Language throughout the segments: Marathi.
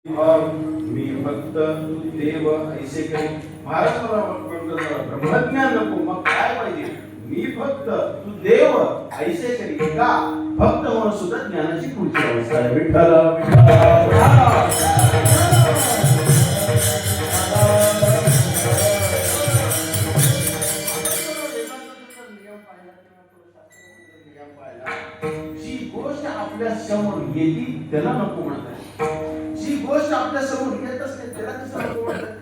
मी फक्त देव ऐसे करी. महाराज मला म्हणतो ब्रह्मज्ञान नको, मग काय पाहिजे? मी फक्त तू देव ऐसे करी का भक्त म्हणून सुद्धा ज्ञानाची पुढची अवस्था आहे. विठ्ठल जी गोष्ट आपल्या समोर येते त्याला नको म्हणतात. जी गोष्ट आपल्या समोर येतच नाही त्याला कसं नको म्हणतात.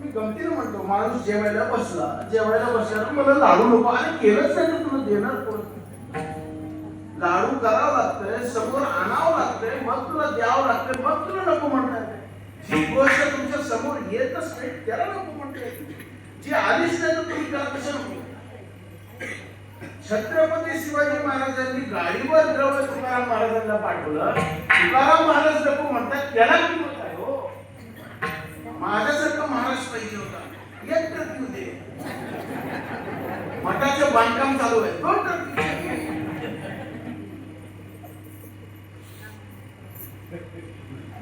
मी गमतीनं म्हणतो, माणूस जेवायला बसला मला लाडू नको आणि केलंच नाही तर तुला देणार कोण? लाडू करावं लागतंय, समोर आणावं लागतंय, मग तुला द्यावं लागतंय, मग तुला नको म्हणतात. जी गोष्ट तुमच्या समोर येतच नाही त्याला नको म्हणते. जी आलीच नाही तर तुम्ही त्याला कसं नको? छत्रपती शिवाजी महाराजांनी गाडीवर द्रव्य तुकाराम महाराजांना पाठवलं. तुकाराम महाराज नको म्हणतात त्याला किंमत आहे हो. माझ्यासारखा महाराज पाहिजे होता. एक ट्रक दे. मठाचं बांधकाम चालू आहे, 2 ट्रक.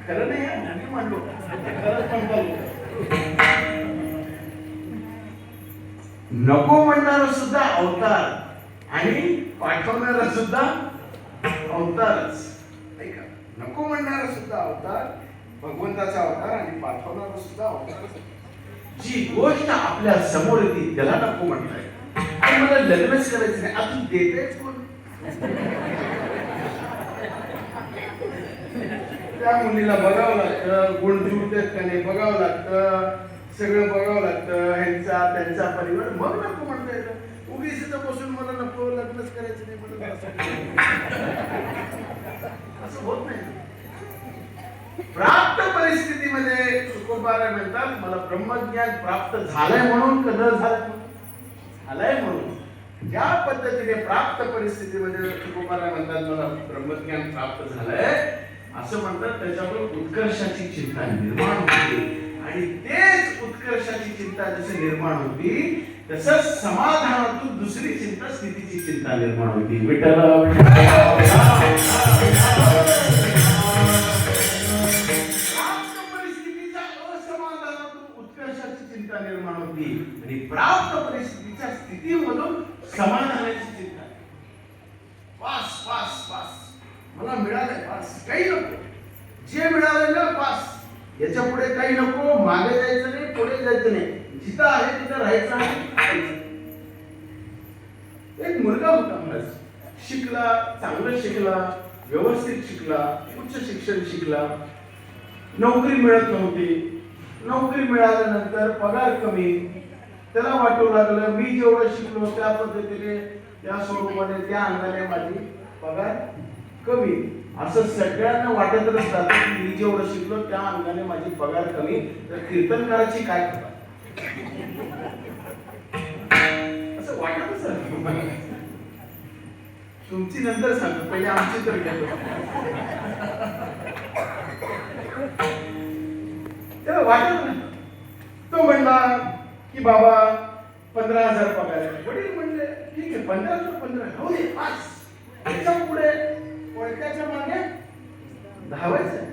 खरं नाही आम्ही म्हणलो, खरंच म्हणतो. नको म्हणणारा सुद्धा अवतार आणि पाठवणारा सुद्धा अवतारच. ऐका, नको म्हणणारा सुद्धा अवतार, भगवंताचा अवतार आणि पाठवणारा सुद्धा अवतार. जी गोष्ट आपल्या समोर येते त्याला नको म्हणताय. आणि मला लग्नच करायचं नाही, अजून देतेच कोण? त्या मुलीला बघावं लागतं, गुण जुळतात का नाही बघावं लागतं, सगळं बघावं लागतं, ह्यांचा त्यांचा परिवार, मग नको म्हणता येतं. उगीच इथं बसून मला नको लग्नच करायचं नाही म्हणून असं होत नाही. प्राप्त परिस्थितीमध्ये तुकोबाराय म्हणतात, मला ब्रह्मज्ञान प्राप्त झालंय म्हणून का न झालंय म्हणून. ज्या पद्धतीने प्राप्त परिस्थितीमध्ये तुकोबाराय म्हणतात मला ब्रह्मज्ञान प्राप्त झालंय असं म्हणतात, त्याच्यावर उत्कर्षाची चिंता निर्माण होते. आणि तेच उत्कर्षाची चिंता जसं निर्माण होती तसंच समाधानातून दुसरी चिंता स्थितीची चिंता निर्माण होती. विठ्ठल परिस्थितीच्या असमाधानातून उत्कर्षाची चिंता निर्माण होती आणि प्राप्त परिस्थितीच्या स्थितीमधून समाधानाची चिंता. पास पास पास मला मिळालंय, पास काही नको. जे मिळालं ना पास, याच्या पुढे काही नको. मागे जायचं नाही, पुढे जायचं नाही, जिथं आहे तिथं राहायचं आहे. एक मुलगा होता महाराज, शिकला, चांगलं शिकला, व्यवस्थित शिकला, उच्च शिक्षण शिकला, नोकरी मिळत नव्हती. नोकरी मिळाल्यानंतर पगार कमी. त्याला वाटू लागलं मी जेवढं शिकलो त्या पद्धतीने त्या स्वरूपाने त्या अंगाने माझी पगार कमी. असं सगळ्यांना वाटतच राहतं की मी जेवढं शिकलो त्या अंगाने माझी पगार कमी, तर कीर्तनकाराची काय करतात असं वाटतच राहतं. तुमची नंतर सांगतो, पहिले आमची तर घेतो. त्याला वाटत नाही. तो म्हणला की बाबा 15,000 पगार आहे. वडील म्हणले ठीक आहे 15,000 हो दे पास. त्याच्या पुढे ओळख्याच्या मागे धावायचं.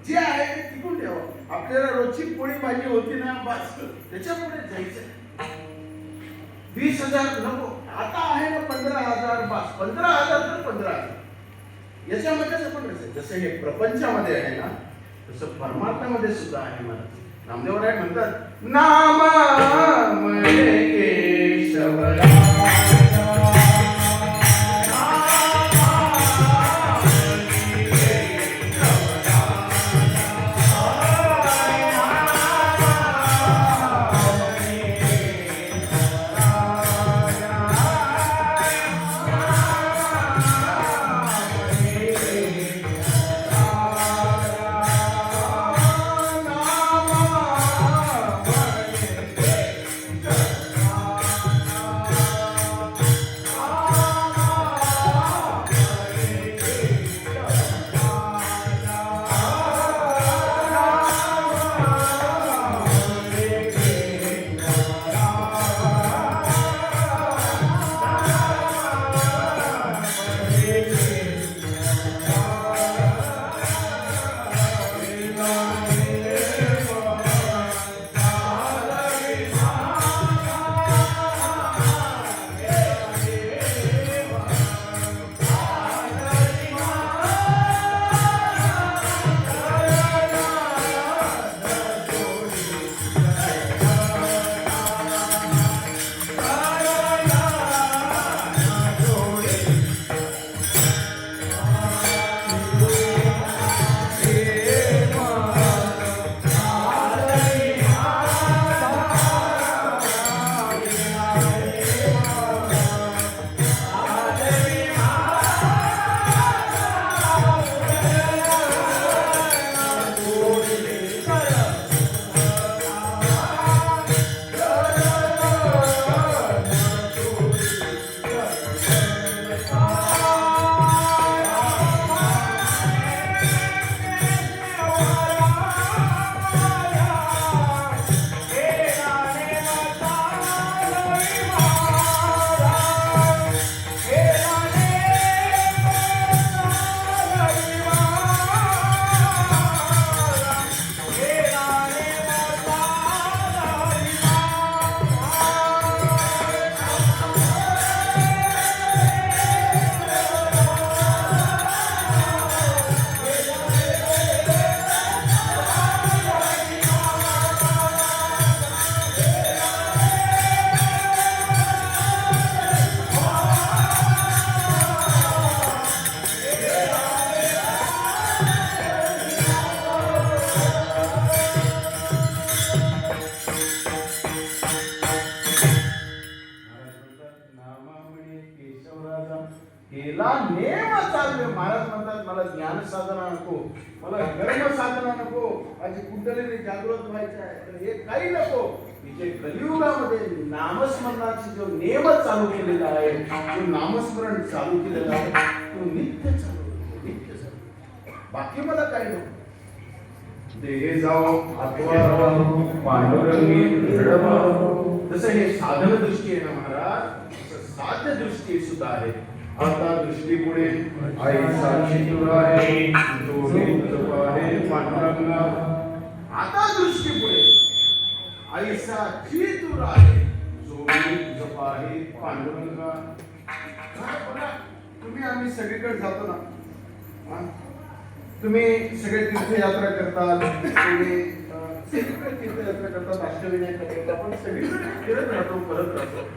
जे आहे ते टिकून ठेवा. आपल्याला रोजची पोळी भाजी होती ना बस, त्याच्या पुढे जायचं. 20,000 नको, आता आहे ना 15,000 बस. 15,000 तर 15,000 याच्यामध्येच आपण जसं हे प्रपंचामध्ये आहे ना तसं परमार्थामध्ये सुद्धा आहे. मला नामदेवराय म्हणतात नामामय केशवरा साधना नको, मला धर्म साधना नको, माझी कुंडलीने जागृत व्हायचं आहे, तर हे काही नको. तिचे कलियुगामध्ये नामस्मरणाची जो नेम चालू केलेला आहे, जो नामस्मरण चालू केलेला आहे, तो नित्य चालू, नित्य चालू. बाकी मला काही नको. देहे जाओ आत्मा राहो, पांडुरंगी दृढ. तसं हे साधन दृष्टी आहे ना महाराज, तसं साध्य दृष्टी सुद्धा आहे. आता दृष्टी पुढे आई साक्षी तुला आहे, जोडी तुझा आहे पांडुरंगा. आता दृष्टी पुढे आई साक्षी तुला आहे, जोडी तुझा आहे पांडुरंगा. बघा, तुम्ही आम्ही सगळीकडे जातो ना, तुम्ही सगळे तीर्थयात्रा करतात, तुम्ही सगळीकडे तीर्थयात्रा करतात, अष्टविनायक करतात, आपण सगळीकडे फिरत राहतो, करत राहतो.